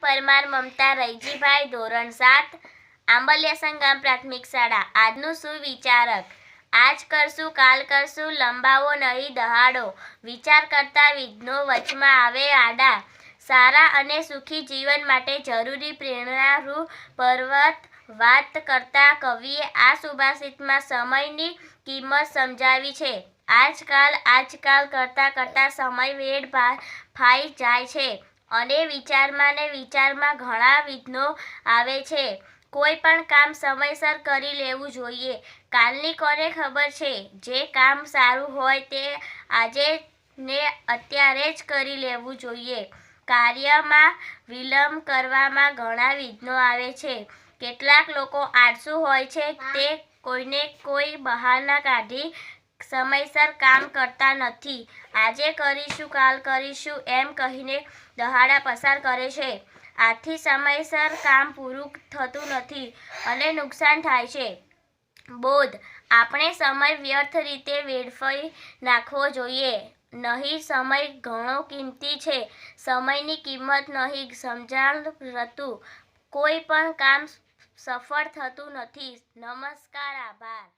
પરમાર મમતા રૈજીભાઈ, ધોરણ 7, આંબલિયા સંગામ પ્રાથમિક શાળા। આજનું સુવિચારક: આજ કરશું કાલ કરશું, લંબાવો નહીં દહાડો। વિચાર કરતા વિઘ્નો વચમાં આવે આડા। સારા અને સુખી જીવન માટે જરૂરી પ્રેરણારૂપ પર્વત વાત કરતા કવિએ આ સુભાષિતમાં સમયની કિંમત સમજાવી છે। આજકાલ કરતા સમય વેડ ફાઈ જાય છે અને વિચારમાં ઘણા વિઘ્નો આવે છે। કોઈ પણ કામ સમયસર કરી લેવું જોઈએ। કાલની કોને ખબર છે? જે કામ સારું હોય તે આજે ને અત્યારે જ કરી લેવું જોઈએ। કાર્યમાં વિલંબ કરવામાં ઘણા વિઘ્નો આવે છે। કેટલાક લોકો આળસુ હોય છે, તે કોઈને કોઈ બહાના કાઢી સમયસર કામ કરતા નથી। આજે કરીશું કાલ કરીશું એમ કહીને દહાડા પસાર કરે છે। આથી સમયસર કામ પૂરું થતું નથી અને નુકસાન થાય છે। બોધ: આપણે સમય વ્યર્થ રીતે વેડફી નાખવો જોઈએ નહીં। સમય ઘણો કિંમતી છે। સમયની કિંમત નહીં સમજાતું કોઈ પણ કામ સફળ થતું નથી। નમસ્કાર, આભાર।